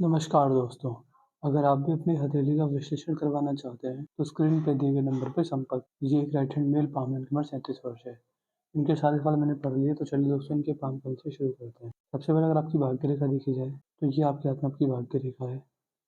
नमस्कार दोस्तों, अगर आप भी अपनी हथेली का विश्लेषण करवाना चाहते हैं, तो स्क्रीन पर दिए गए नंबर पर संपर्क कीजिए। एक राइट हैंड मेल पाम है, उम्र 37 वर्ष है। इनके सारे सवाल मैंने पढ़ लिए, तो चलिए दोस्तों इनके पाम फल से शुरू करते हैं। सबसे पहले अगर आपकी भाग्य रेखा देखी जाए, तो ये आपके हाथ में आपकी भाग्य रेखा है।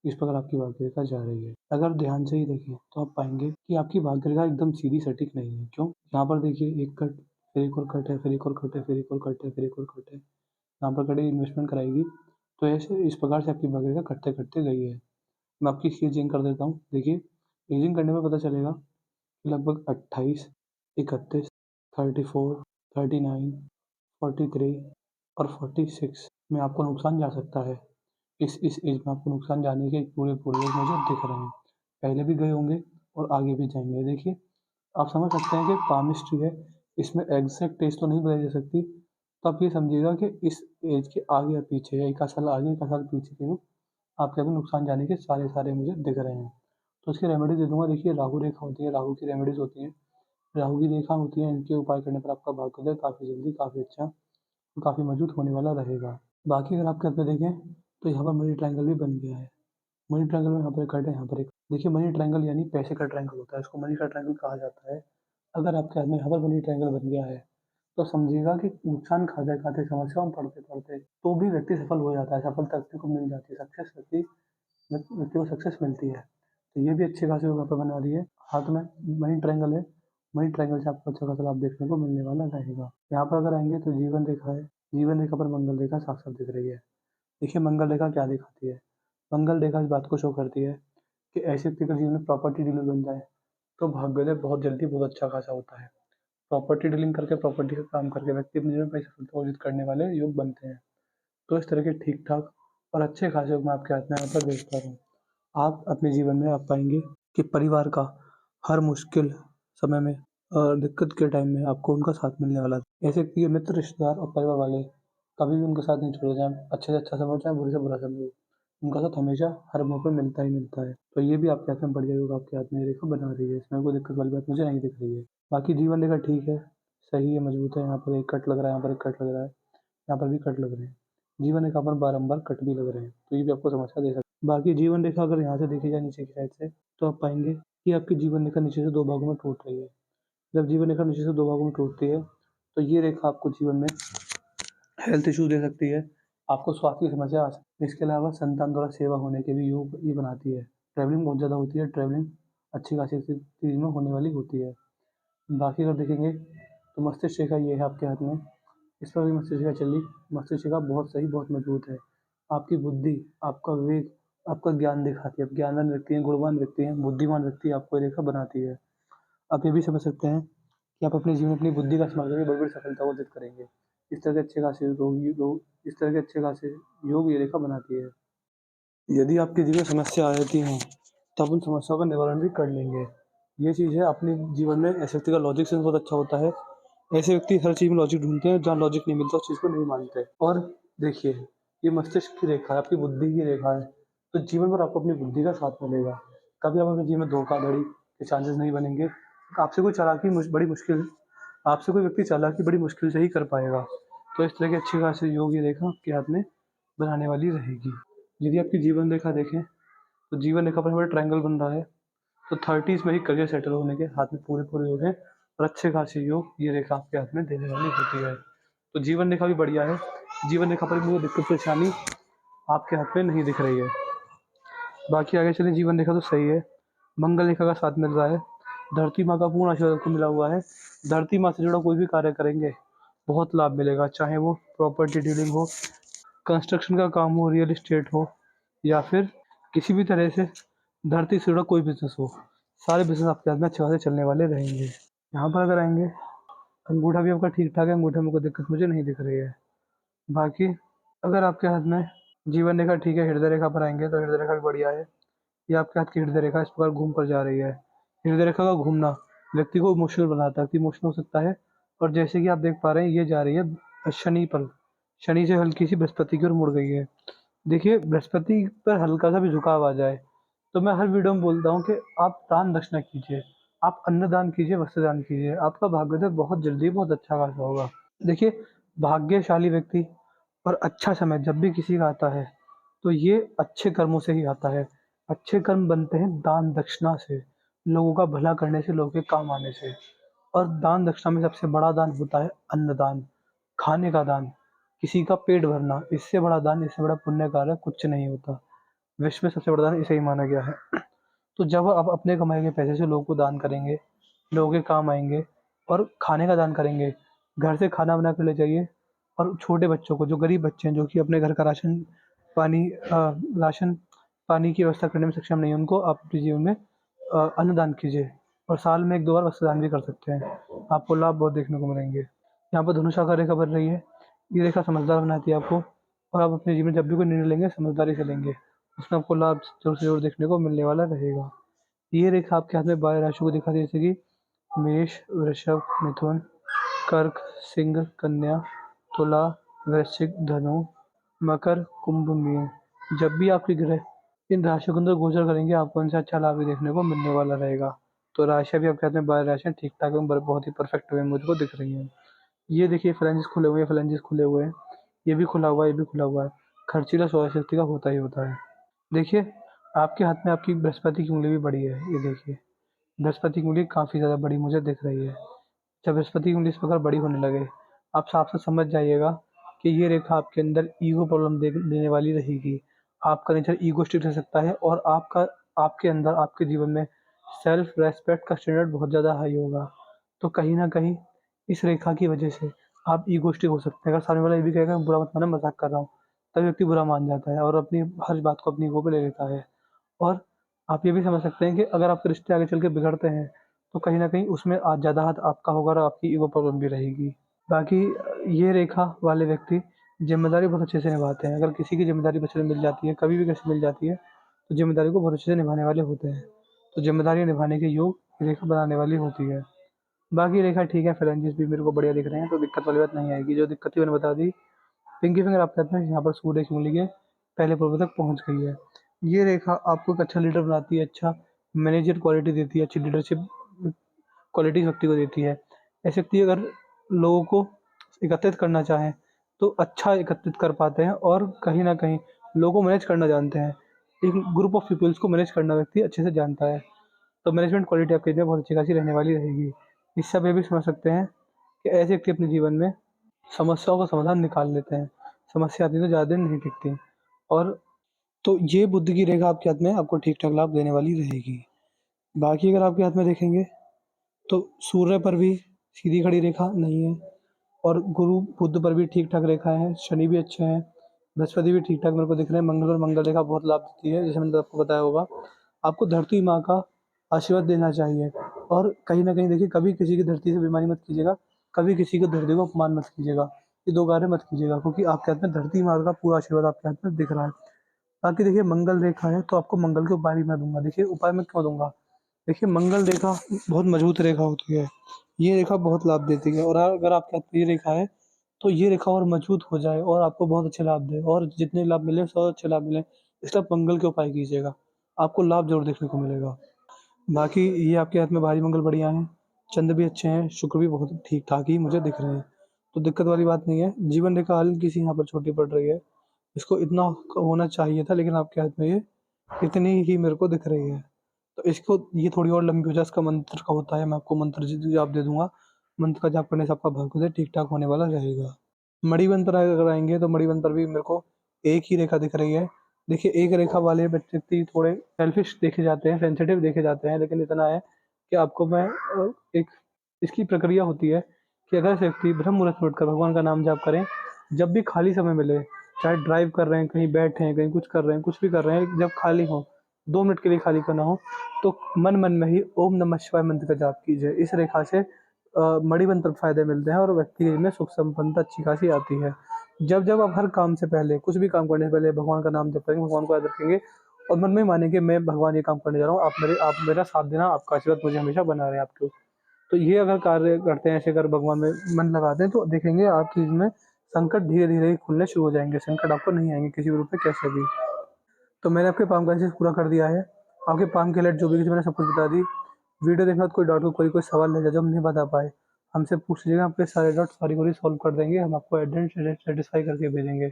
इस प्रकार आपकी भाग्य रेखा जा रही है। अगर ध्यान से ही देखें तो आप पाएंगे कि आपकी भाग्य रेखा एकदम सीधी सटीक नहीं है। क्यों? यहाँ पर देखिए, एक कट, फिर एक और कट है, फिर एक और कट है, फिर एक और कट है, फिर एक और कट है। यहाँ पर कड़ी इन्वेस्टमेंट कराएगी, तो ऐसे इस प्रकार से आपकी भाग्य रेखा कटते कटते गई है। मैं आपकी एजिंग कर देता हूँ। देखिए, एजिंग करने में पता चलेगा कि लगभग 28, 31, 34, 39, 43 और 46 में आपको नुकसान जा सकता है। इस एज में आपको नुकसान जाने के पूरे पूर्वज मुझे दिख रहे हैं। पहले भी गए होंगे और आगे भी जाएंगे। देखिए, आप समझ सकते हैं कि पामिस्ट्री है, इसमें एग्जैक्ट एज तो नहीं बताई जा सकती। तो आप ये समझिएगा कि इस एज के आगे या पीछे, या एक आध साल आगे, एक आध साल पीछे के आपके अभी नुकसान जाने के सारे सारे मुझे दिख रहे हैं। तो उसकी रेमेडीज दे दूंगा। देखिए, राहु रेखा होती है, राहु की रेमेडीज होती है, राहु की रेखा होती है। इनके उपाय करने पर आपका भाग्योदय काफ़ी जल्दी, काफ़ी अच्छा, काफ़ी मजबूत होने वाला रहेगा। बाकी अगर आपके हाथ में देखें, तो यहाँ पर मनी ट्रायंगल भी बन गया है। मनी ट्रायंगल में यहाँ पर एक कट है, यहाँ पर एक, देखिए मनी ट्रायंगल यानी पैसे का ट्रायंगल होता है, इसको मनी का ट्रायंगल कहा जाता है। अगर आपके हाथ में यहाँ पर मनी ट्रायंगल बन गया है, तो समझिएगा कि नुकसान खाते खाते, समस्याओं में पड़ते पड़ते, तो भी व्यक्ति सफल हो जाता है, सफलता व्यक्ति को मिल जाती है, सक्सेस व्यक्ति को सक्सेस मिलती है। तो ये भी अच्छी खासी यहाँ पर बना रही है। हाथ में मनी ट्रायंगल है, मनी ट्रायंगल से आपको अच्छा खासा लाभ देखने को मिलने वाला रहेगा। यहाँ पर अगर आएंगे तो जीवन रेखा है, जीवन रेखा पर मंगल रेखा साफ साफ दिख रही है। देखिए, मंगल रेखा क्या दिखाती है? मंगल रेखा इस बात को शो करती है कि ऐसे व्यक्ति का जीवन में प्रॉपर्टी डीलर बन जाए, तो भाग्योदय बहुत जल्दी बहुत अच्छा खासा होता है। प्रॉपर्टी डीलिंग करके, प्रॉपर्टी का काम करके व्यक्ति अपने जीवन में सफलता अर्जित करने वाले योग बनते हैं। तो इस तरह के ठीक ठाक और अच्छे खासे योग मैं आपके हाथ में यहाँ पर देख पा रहा हूँ। आप अपने जीवन में आप पाएंगे कि परिवार का हर मुश्किल समय में, दिक्कत के टाइम में आपको उनका साथ मिलने वाला है। ऐसे कि मित्र, रिश्तेदार और परिवार वाले कभी भी उनका साथ नहीं छोड़े, जाए अच्छे से अच्छा समय हो, चाहे बुरे से बुरा समय हो, उनका साथ हमेशा हर मौके पर मिलता ही मिलता है। तो ये भी आपके हाथ में बढ़िया योग आपके हाथ में रेखा बना रही है, इसमें कोई दिक्कत वाली बात मुझे नहीं दिख रही है। बाकी जीवन रेखा ठीक है, सही है, मजबूत है। यहाँ पर एक कट लग रहा है, यहाँ पर एक कट लग रहा है, यहाँ पर भी कट लग रहे हैं। जीवन रेखा पर बारंबार कट भी लग रहे हैं, तो ये भी आपको समस्या दे सकता है। बाकी जीवन रेखा अगर यहाँ से देखी जाए नीचे की साइड से, तो आप पाएंगे कि आपकी जीवन रेखा नीचे से दो भागों में टूट रही है। जब जीवन रेखा नीचे से दो भागों में टूटती है, तो ये रेखा आपको जीवन में हेल्थ इशू दे सकती है, आपको स्वास्थ्य की समस्या आ सकती है। इसके अलावा संतान द्वारा सेवा होने के भी योग ये बनाती है। ट्रैवलिंग बहुत ज़्यादा होती है, ट्रैवलिंग अच्छी खासी चीज़ में होने वाली होती है। बाकी अगर देखेंगे तो मस्तिष्क रेखा ये है आपके हाथ में, इस पर भी मस्तिष्क रेखा चली। मस्तिष्क रेखा बहुत सही, बहुत मजबूत है। आपकी बुद्धि, आपका विवेक, आपका ज्ञान दिखाती है। आप ज्ञानवान व्यक्ति हैं, गुणवान व्यक्ति हैं, बुद्धिमान व्यक्ति आपको ये रेखा बनाती है। आप ये भी समझ सकते हैं कि आप अपने जीवन में अपनी बुद्धि का इस्तेमाल करके बड़ी बड़ी सफलता को अर्जित करेंगे। इस तरह के अच्छे खासे योग, इस तरह के अच्छे खासे योग ये रेखा बनाती है। यदि आपके जीवन में समस्या आ जाती हैं, तो आप उन समस्याओं का निवारण भी कर लेंगे। ये चीज़ है, अपने जीवन में ऐसे व्यक्ति का लॉजिक सेंस बहुत अच्छा होता है। ऐसे व्यक्ति हर चीज़ में लॉजिक ढूंढते हैं, जहाँ लॉजिक नहीं मिलता उस चीज़ को नहीं मानते। और देखिए, ये मस्तिष्क की रेखा है, आपकी बुद्धि की रेखा है, तो जीवन भर आपको अपनी बुद्धि का साथ मिलेगा। कभी आप अपने जीवन में धोखाधड़ी के चांसेस नहीं बनेंगे। आपसे कोई चालाकी बड़ी मुश्किल, आपसे कोई व्यक्ति चालाकी बड़ी मुश्किल से ही कर पाएगा। तो इस तरह की अच्छी खासी योग ये रेखा आपके हाथ में बनाने वाली रहेगी। यदि आपकी जीवन रेखा देखें, तो जीवन रेखा पर हमारा ट्रायंगल बन रहा है, तो 30s में ही करियर सेटल होने के हाथ में पूरे पूरे योग हैं, और अच्छे खासे योग ये रेखा आपके हाथ में देने वाली होती है। तो जीवन रेखा भी बढ़िया है। जीवन रेखा पर मुझे दिक्कत परेशानी आपके हाथ में नहीं दिख रही है। बाकी आगे चले, जीवन रेखा तो सही है, मंगल रेखा का साथ मिल रहा है, धरती माँ का पूर्ण आशीर्वाद आपको मिला हुआ है। धरती माँ से जुड़ा कोई भी कार्य करेंगे, बहुत लाभ मिलेगा, चाहे वो प्रॉपर्टी डीलिंग हो, कंस्ट्रक्शन का काम हो, रियल एस्टेट हो, या फिर किसी भी तरह से धरती से जुड़ा कोई बिजनेस हो, सारे बिजनेस आपके हाथ में अच्छे खासे चलने वाले रहेंगे। यहाँ पर अगर आएंगे, अंगूठा भी आपका ठीक ठाक है, अंगूठे में कोई दिक्कत मुझे नहीं दिख रही है। बाकी अगर आपके हाथ में जीवन रेखा ठीक है, हृदय रेखा पर आएंगे तो हृदय रेखा भी बढ़िया है। ये आपके हाथ की हृदय रेखा इस प्रकार घूम कर जा रही है। हृदय रेखा का घूमना व्यक्ति को इमोशनल बनाता है, व्यक्ति इमोशनल हो सकता है। और जैसे कि आप देख पा रहे हैं, ये जा रही है शनि पर, शनि से हल्की सी बृहस्पति की ओर मुड़ गई है। देखिए, बृहस्पति पर हल्का सा भी झुकाव आ जाए, तो मैं हर वीडियो में बोलता हूँ कि आप दान दक्षिणा कीजिए, आप अन्नदान कीजिए, वस्त्र दान कीजिए, आपका भाग्योदय बहुत जल्दी बहुत अच्छा खासा होगा। देखिए, भाग्यशाली व्यक्ति और अच्छा समय जब भी किसी का आता है, तो ये अच्छे कर्मों से ही आता है। अच्छे कर्म बनते हैं दान दक्षिणा से, लोगों का भला करने से, लोगों के काम आने से। और दान दक्षिणा में सबसे बड़ा दान होता है अन्नदान, खाने का दान, किसी का पेट भरना। इससे बड़ा दान, इससे बड़ा पुण्य कार्य कुछ नहीं होता। विश्व में सबसे बड़ा दान इसे ही माना गया है। तो जब आप अपने कमाए हुए पैसे से लोगों को दान करेंगे, लोगों के काम आएँगे, और खाने का दान करेंगे, घर से खाना बना के ले जाइए। और छोटे बच्चों को, जो गरीब बच्चे हैं, जो कि अपने घर का राशन पानी की व्यवस्था करने में सक्षम नहीं है, उनको आप अपने जीवन में अन्नदान कीजिए। और साल में 1-2 बार वस्त्रदान भी कर सकते हैं। आपको लाभ बहुत देखने को मिलेंगे। यहाँ पर धनुषाकार रेखा बन रही है। ये रेखा समझदार बनाती है आपको, और आप अपने जीवन में जब भी कोई निर्णय लेंगे, समझदारी से लेंगे। उसमें आपको लाभ ज़रूर से ज़रूर देखने को मिलने वाला रहेगा। ये रेखा आपके हाथ में 12 राशियों को दिखाती है, जैसे कि मेष, वृषभ, मिथुन, कर्क, सिंह, कन्या, तुला, वृश्चिक, धनु, मकर, कुंभ, मीन। जब भी आपके ग्रह इन राशियों के अंदर गोचर करेंगे, आपको इनसे अच्छा लाभ भी देखने को मिलने वाला रहेगा। तो राशियाँ भी आपके हाथ में 12 राशियाँ ठीक-ठाक एवं बहुत ही परफेक्ट वे में मुझको दिख रही हैं। ये देखिए फ्लैंजेस खुले हुए हैं, फ्लैंजेस खुले हुए हैं। ये भी खुला हुआ है, ये भी खुला हुआ है। खर्चीला सोलर शक्ति का होता ही होता है। देखिए, आपके हाथ में आपकी बृहस्पति की उँगली भी बड़ी है, ये देखिए। बृहस्पति की उँगली काफ़ी ज़्यादा बड़ी मुझे दिख रही है। जब बृहस्पति की उँगली इस प्रकार बड़ी होने लगे, आप साफ से समझ जाइएगा कि ये रेखा आपके अंदर ईगो प्रॉब्लम देने वाली रहेगी। आपका नेचर ईगोइस्टिक रह सकता है, और आपके अंदर, आपके जीवन में सेल्फ रेस्पेक्ट का स्टैंडर्ड बहुत ज़्यादा हाई होगा। तो कहीं न कहीं इस रेखा की वजह से आप ईगोइस्टिक हो सकते हैं। अगर सामने वाला ये भी कहेगा बुरा मत मानना, मज़ाक कर रहा हूँ, तब व्यक्ति बुरा मान जाता है और अपनी हर बात को अपनी ईगो पे ले लेता है। और आप ये भी समझ सकते हैं कि अगर आपके रिश्ते आगे चल के बिगड़ते हैं, तो कहीं न कहीं उसमें ज़्यादा हाथ आपका होगा और आपकी ईगो प्रॉब्लम भी रहेगी। बाकी ये रेखा वाले व्यक्ति ज़िम्मेदारी बहुत अच्छे से निभाते हैं। अगर किसी की ज़िम्मेदारी बच्चे से मिल जाती है, कभी भी कैसे मिल जाती है, तो ज़िम्मेदारी को बहुत अच्छे से निभाने वाले होते हैं। तो ज़िम्मेदारी निभाने के योग ये रेखा बनाने वाली होती है। बाकी रेखा ठीक है, फ्लैंजेस भी मेरे को बढ़िया दिख रहे हैं, तो दिक्कत वाली बात नहीं आएगी। जो दिक्कत थी मैंने बता दी। पिंकी फिंगर आपके हाथ में यहाँ पर सूर्य की उँगली के पहले पूर्व तक पहुँच गई है। ये रेखा आपको एक अच्छा लीडर बनाती है, अच्छा मैनेजर क्वालिटी देती है, अच्छी लीडरशिप क्वालिटी व्यक्ति को देती है। ऐसे व्यक्ति अगर लोगों को एकत्रित करना चाहें, तो अच्छा एकत्रित कर पाते हैं, और कहीं न कहीं लोगों को मैनेज करना जानते हैं। एक ग्रुप ऑफ पीपल्स को मैनेज करना व्यक्ति अच्छे से जानता है। तो मैनेजमेंट क्वालिटी आपके लिए बहुत अच्छी खासी रहने वाली रहेगी। इससे आप ये भी समझ सकते हैं कि ऐसे व्यक्ति अपने जीवन में समस्याओं का समाधान निकाल लेते हैं। समस्या आती है तो ज़्यादा दिन नहीं टिकती। और तो ये बुद्धि की रेखा आपके हाथ में आपको ठीक-ठाक लाभ देने वाली रहेगी। बाकी अगर आपके हाथ में देखेंगे, तो सूर्य पर भी सीधी खड़ी रेखा नहीं है, और गुरु बुध पर भी ठीक-ठाक रेखा है, शनि भी अच्छे हैं, बृहस्पति भी ठीक-ठाक मेरे को दिख रहे हैं, मंगल और मंगल रेखा बहुत लाभ देती है, जैसे मैंने आपको बताया होगा। आपको धरती माँ का आशीर्वाद देना चाहिए, और कहीं न कहीं देखिए, कभी किसी की धरती से बेईमानी मत कीजिएगा, कभी किसी की धरती को अपमान मत कीजिएगा। ये 2 कार्य मत कीजिएगा, क्योंकि आपके हाथ में धरती माँ का पूरा आशीर्वाद आपके हाथ में दिख रहा है। बाकी देखिए, मंगल रेखा है, तो आपको मंगल के उपाय भी मैं दूँगा। देखिए, उपाय मैं क्यों दूँगा? देखिए, मंगल रेखा बहुत मजबूत रेखा होती है। ये रेखा बहुत लाभ देती है, और अगर आपके हाथ में ये रेखा है, तो ये रेखा और मजबूत हो जाए और आपको बहुत अच्छे लाभ दे, और जितने लाभ मिले, सौ अच्छे लाभ मिले, इसलिए आप मंगल के उपाय कीजिएगा। आपको लाभ ज़रूर देखने को मिलेगा। बाकी ये आपके हाथ में भारी मंगल बढ़िया हैं, चंद्र भी अच्छे हैं, शुक्र भी बहुत ठीक-ठाक ही मुझे दिख रहे हैं। तो दिक्कत वाली बात नहीं है। जीवन रेखा हल्की-सी यहाँ पर छोटी पड़ रही है। इसको इतना होना चाहिए था, लेकिन आपके हाथ में ये इतनी ही मेरे को दिख रही है। तो इसको ये थोड़ी और लंबी हो जाए, इसका मंत्र का होता है, मैं आपको मंत्र जाप दे दूँगा। मंत्र का जाप करने से आपका भविष्य ठीक-ठाक होने वाला रहेगा। मणिबंध पर अगर आएँगे, तो मणिबंध पर भी मेरे को एक ही रेखा दिख रही है। देखिए, एक रेखा वाले व्यक्ति थोड़े सेल्फिश देखे जाते हैं, सेंसिटिव देखे जाते हैं, लेकिन इतना है कि आपको मैं एक इसकी प्रक्रिया होती है कि अगर व्यक्ति ब्रह्म मुहूर्त में उठकर भगवान का नाम जाप करें, जब भी खाली समय मिले, चाहे ड्राइव कर रहे हैं, कहीं बैठे हैं, कहीं कुछ कर रहे हैं, कुछ भी कर रहे हैं, जब खाली हों, 2 मिनट के लिए खाली करना हो, तो मन-मन में ही ओम नमः शिवाय मंत्र का जाप कीजिए। इस रेखा से मणिबंध पर फ़ायदे मिलते हैं, और व्यक्ति में सुख संपन्नता अच्छी खासी आती है। जब-जब आप हर काम से पहले, कुछ भी काम करने से पहले भगवान का नाम जप करेंगे, भगवान को याद रखेंगे, और मन में मानेंगे मैं भगवान ये काम करने जा रहा हूँ, आप मेरा साथ देना, आपका आशीर्वाद मुझे हमेशा बना रहे आपके। तो ये अगर कार्य करते हैं, ऐसे अगर भगवान में मन लगाते हैं, तो देखेंगे आपकी इसमें संकट धीरे-धीरे ही खुलने शुरू हो जाएँगे। संकट आपको नहीं आएँगे किसी भी रूप में, कैसे भी। तो मैंने आपके पाम का पूरा कर दिया है। आपके पाम के रिलेटेड जो भी कुछ मैंने सब कुछ बता दी। वीडियो देखने के बाद कोई डाउट हो, कोई सवाल है जो हम नहीं बता पाए, हमसे पूछ लीजिएगा, आपके सारे डाउट सारी सॉल्व कर देंगे। हम आपको एट द एंड सैटिस्फाई करके भेजेंगे।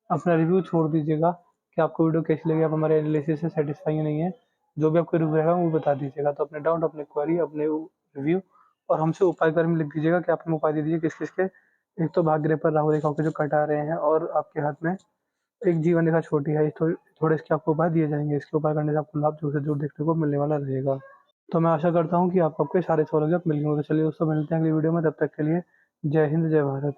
अपना रिव्यू छोड़ दीजिएगा। कि आपको वीडियो कैसी लगी, आप हमारे एनालिसिस से सैटिस्फाई या नहीं है। जो भी आपको रिव्यू रहेगा वो बता दीजिएगा। तो अपने डाउट, अपने क्वेरी, अपने रिव्यू और हमसे उपाय के बारे में लिख दीजिएगा कि आप हमें उपाय दे दीजिए किस-किस के। एक तो भाग्य रेखा पर राहु रेखाओं के जो कट आ रहे हैं और आपके हाथ में एक जीवन रेखा छोटी है, थोड़े इसके आपको उपाय दिए जाएँगे। इसके उपाय करने से आपको लाभ ज़रूर से ज़रूर देखने को मिलने वाला रहेगा। तो मैं आशा करता हूँ कि आपको आपके सारे सवालों के जवाब मिल गए होंगे। चलिए दोस्तों, मिलते हैं अगली वीडियो में, तब तक के लिए जय हिंद, जय भारत।